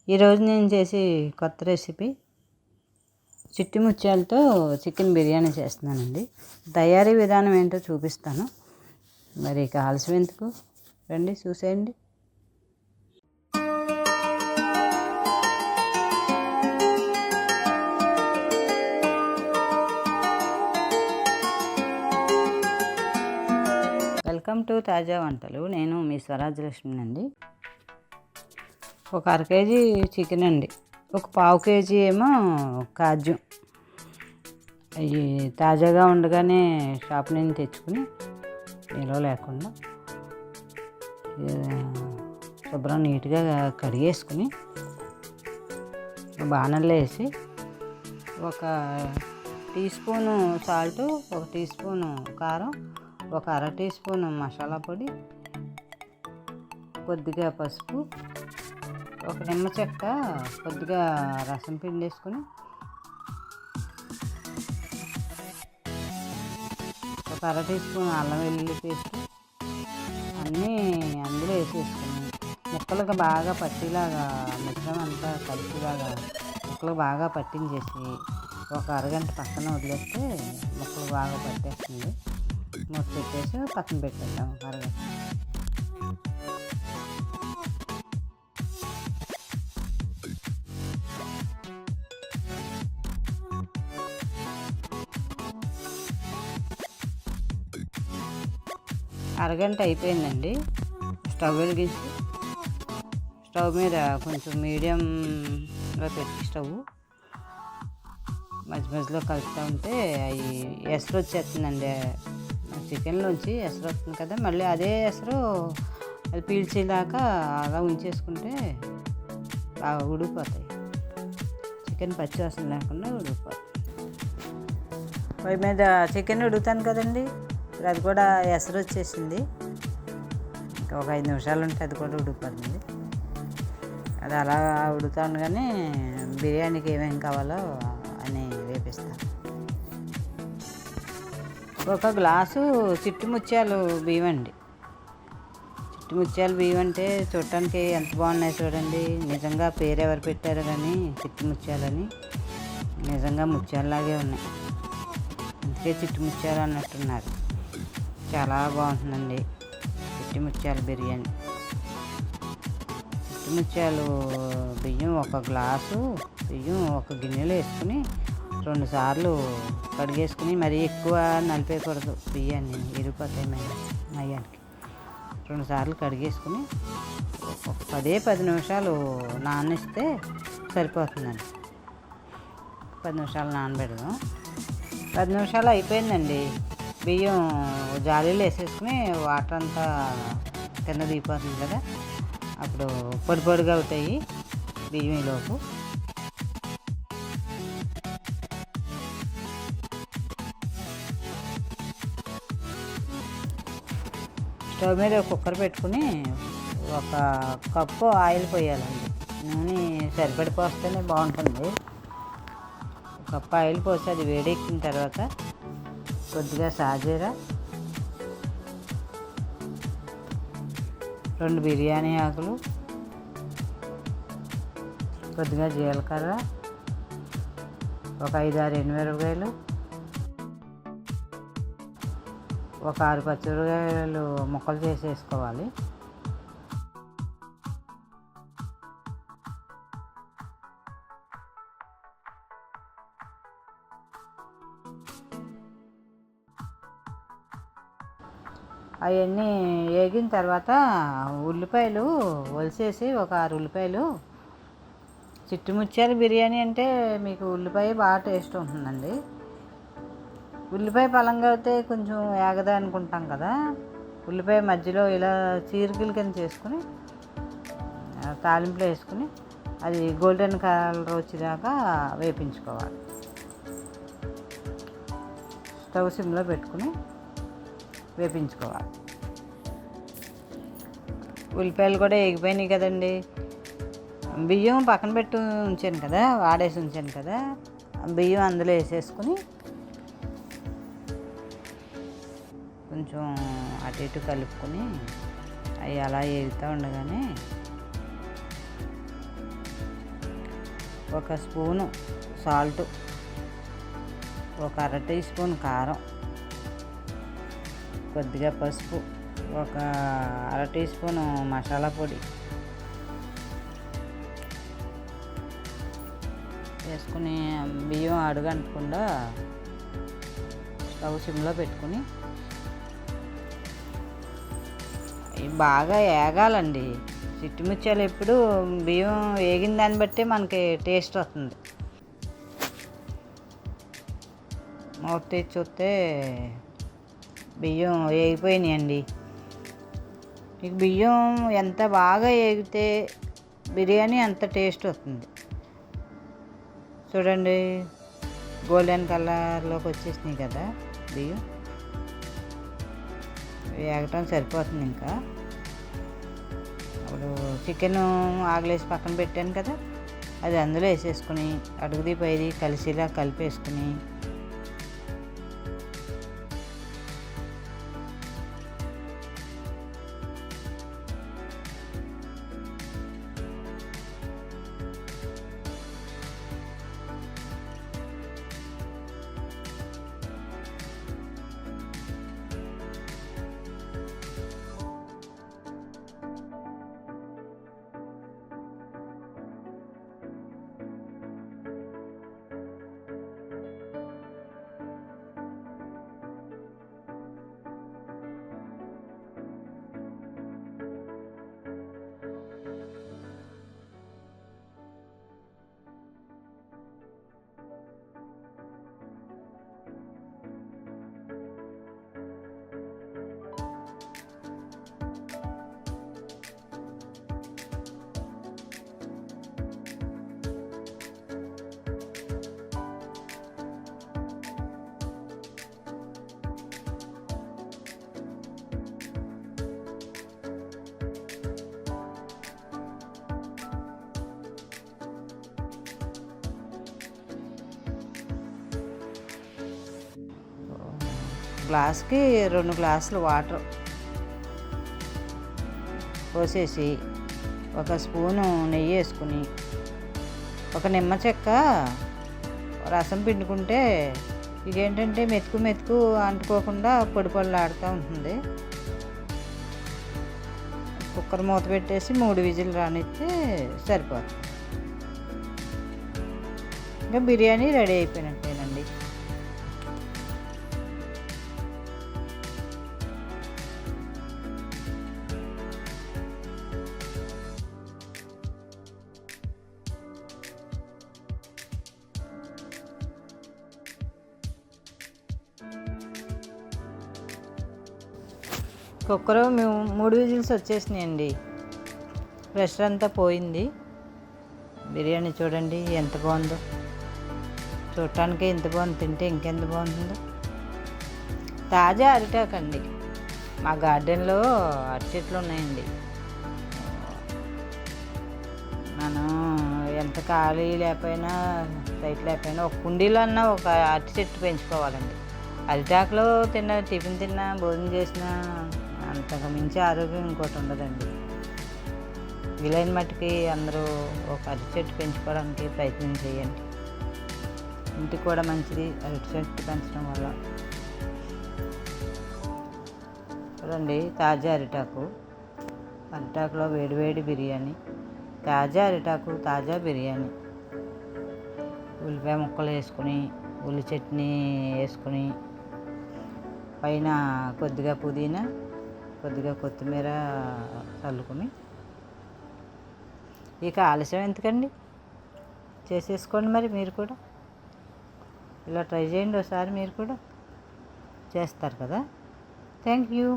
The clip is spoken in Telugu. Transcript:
ఈరోజు నేను చేసే కొత్త రెసిపీ చిట్టి ముత్యాలతో చికెన్ బిర్యానీ చేస్తున్నానండి. తయారీ విధానం ఏంటో చూపిస్తాను. మరి ఇక ఆలస్యం ఎందుకు, రండి చూసేయండి. వెల్కమ్ టు తాజా వంటలు. నేను మీ స్వరాజ్యలక్ష్మి అండి. ఒక అర కేజీ చికెన్ అండి, ఒక పావు కేజీ ఏమో కాజు. అవి తాజాగా ఉండగానే షాప్ నుంచి తెచ్చుకుని నిల్వ లేకుండా శుభ్రం నీట్గా కడిగేసుకుని బాణల్లో వేసి ఒక టీ స్పూను సాల్టు, ఒక టీ స్పూను కారం, ఒక అర టీ స్పూను మసాలా పొడి, కొద్దిగా పసుపు, ఒక నిమ్మ చెక్క, కొద్దిగా రసం పిండేసుకుని ఒక అర టీ స్పూన్ అల్లం వెల్లుల్లి పేస్ట్ అన్నీ అందులో వేసేసుకుని ముక్కలకు బాగా పట్టేలాగా మిశ్రమం అంతా కలిసేలాగా ముక్కలకు బాగా పట్టించేసి ఒక అరగంట పక్కన వదిలేస్తే ముక్కలు బాగా పట్టేస్తుంది. మూత పెట్టేసి పక్కన పెట్టేద్దాం ఒక అరగంట. అరగంట అయిపోయిందండి. స్టవ్ వెలిగించి స్టవ్ మీద కొంచెం మీడియంలో పెట్టి స్టవ్ మధ్య మధ్యలో కలుపుతూ ఉంటే అవి ఎసరు వచ్చేస్తుందండి. చికెన్లోంచి ఎసరు వస్తుంది కదా, మళ్ళీ అదే ఎసరు అది పీల్చేదాకా అలా ఉంచేసుకుంటే బాగా ఉడికిపోతాయి. చికెన్ పచ్చి వాసన లేకుండా ఉడికిపోతాయి. పొయ్యి మీద చికెన్ ఉడుకుతాను కదండి, ఇప్పుడు అది కూడా ఎసరు వచ్చేసింది. ఇంకా ఒక 5 నిమిషాలు ఉంటే అది కూడా ఉడికిపోతుంది. అది అలా ఉడుకుతాను, కానీ బిర్యానీకి ఏమేమి కావాలో అని వేపిస్తాను. ఒక గ్లాసు చిట్టి ముత్యాలు బియ్యం అండి. చిట్టి ముత్యాలు బియ్యం అంటే చూడటానికి ఎంత బాగున్నాయి చూడండి. నిజంగా పేరు ఎవరు పెట్టారు కానీ చిట్టి ముత్యాలని, నిజంగా ముత్యాలలాగే ఉన్నాయి. అందుకే చిట్టి ముత్యాలు అన్నట్టున్నారు. చాలా బాగుంటుందండి చిట్టి ముత్యాల బిర్యానీ. చిట్టి ముత్యాలు బియ్యం ఒక గ్లాసు బియ్యం ఒక గిన్నెలో వేసుకుని 2 సార్లు కడిగేసుకుని, మరీ ఎక్కువ నలిపేయకూడదు, బియ్యాన్ని ఇరిగిపోతాయి మయ్యానికి. 2 సార్లు కడిగేసుకుని ఒక 10 నిమిషాలు నాననిస్తే సరిపోతుందండి. 10 నిమిషాలు నానబెడదాం. 10 నిమిషాలు అయిపోయిందండి. బియ్యం జాలీలో వేసేసుకుని వాటర్ అంతా కింద దిగిపోతుంది కదా, అప్పుడు పొడి పొడిగా అవుతాయి బియ్యం. ఈలోపు స్టవ్ మీద కుక్కర్ పెట్టుకుని ఒక కప్పు ఆయిల్ పోయాలండి. నూనె సరిపడి పోస్తేనే బాగుంటుంది. కప్పు ఆయిల్ పోసి అది వేడెక్కిన తర్వాత కొద్దిగా సాజీరా, 2 బిర్యానీ ఆకులు, కొద్దిగా జీలకర్ర, ఒక 5-6 ఎండుమిరపకాయలు, ఒక 6 పచ్చిమిరపకాయలు ముక్కలు చేసి వేసుకోవాలి. అవన్నీ వేగిన తర్వాత ఉల్లిపాయలు ఒలిసేసి ఒక 6 ఉల్లిపాయలు. చిట్టి ముత్యాల బిర్యానీ అంటే మీకు ఉల్లిపాయ బాగా టేస్ట్ ఉంటుందండి. ఉల్లిపాయ పలంగా అయితే కొంచెం ఏగదా అనుకుంటాం కదా, ఉల్లిపాయ మధ్యలో ఇలా చీరికల కింద చేసుకుని తాలింపులో వేసుకుని అది గోల్డెన్ కలర్ వచ్చేదాకా వేపించుకోవాలి. స్టవ్ సిమ్లో పెట్టుకుని వేపించుకోవాలి. ఉల్లిపాయలు కూడా వేగిపోయినాయి కదండి. బియ్యం పక్కన పెట్టి ఉంచాను కదా, వాడేసి ఉంచాను కదా, బియ్యం అందులో వేసేసుకుని కొంచెం అటు ఇటు కలుపుకొని అవి అలా వేగుతూ ఉండగానే ఒక స్పూను సాల్ట్, ఒక అర టీ స్పూన్ కారం, కొద్దిగా పసుపు, ఒక అర టీ స్పూను మసాలా పొడి వేసుకుని బియ్యం అడుగంటకుండా స్టవ్ సిమ్లో పెట్టుకుని ఇవి బాగా ఏగాలండి. చిట్టుమిర్చాలు ఎప్పుడు బియ్యం వేగిన దాన్ని బట్టి మనకి టేస్ట్ వస్తుంది. మూత తీసి చూస్తే బియ్యం వేగిపోయినాయండి. మీకు బియ్యం ఎంత బాగా వేగితే బిర్యానీ అంత టేస్ట్ వస్తుంది. చూడండి, గోల్డెన్ కలర్లోకి వచ్చేసినాయి కదా బియ్యం. వేగటం సరిపోతుంది. ఇంకా అప్పుడు చికెన్ ఆగలేసి పక్కన పెట్టాను కదా, అది అందులో వేసేసుకుని అడుగుది పైది కలిసిలా కలిపేసుకుని గ్లాస్కి 2 గ్లాసులు వాటర్ పోసేసి ఒక స్పూను నెయ్యి వేసుకుని ఒక నిమ్మ చెక్క రసం పిండుకుంటే ఇదేంటంటే మెతుకు మెతుకు అంటుకోకుండా పొడి పొడిలాడుతూ ఉంటుంది. కుక్కర్ మూత పెట్టేసి 3 విజిల్ రానిస్తే సరిపోతుంది. ఇంకా బిర్యానీ రెడీ అయిపోయినట్టేనండి. కుక్కర్ మేము 3 విజిల్స్ వచ్చేసినాయండి. ప్రెషర్ అంతా పోయింది. బిర్యానీ చూడండి ఎంత బాగుందో. చూడటానికి ఎంత బాగుంది, తింటే ఇంకెంత బాగుంటుందో. తాజా అరిటాకండి. మా గార్డెన్లో అరటి చెట్లు ఉన్నాయండి. మనం ఎంత ఖాళీ లేకపోయినా సైట్ లేకపోయినా ఒక కుండీలో అన్నా ఒక అరటి చెట్టు పెంచుకోవాలండి. అరిటాకులో టిఫిన్ తిన్నా భోజనం చేసినా అంతకు మించి ఆరోగ్యం ఇంకోటి ఉండదండి. వీలైన మట్టుకి అందరూ ఒక అరటి చెట్టు పెంచుకోవడానికి ప్రయత్నం చేయండి. ఇంటికి కూడా మంచిది అరటి చెట్టు పెంచడం వల్ల. చూడండి, తాజా అరిటాకులో వేడివేడి బిర్యానీ. తాజా అరిటాకు తాజా బిర్యానీ. ఉల్లిపాయ ముక్కలు వేసుకుని, ఉల్లి చట్నీ వేసుకుని, పైన కొద్దిగా పుదీనా, కొద్దిగా కొత్తిమీర చల్లుకుని, ఇక ఆలస్యం ఎందుకండి, చేసేసుకోండి. మరి మీరు కూడా ఇలా ట్రై చేయండి ఒకసారి. మీరు కూడా చేస్తారు కదా. Thank you.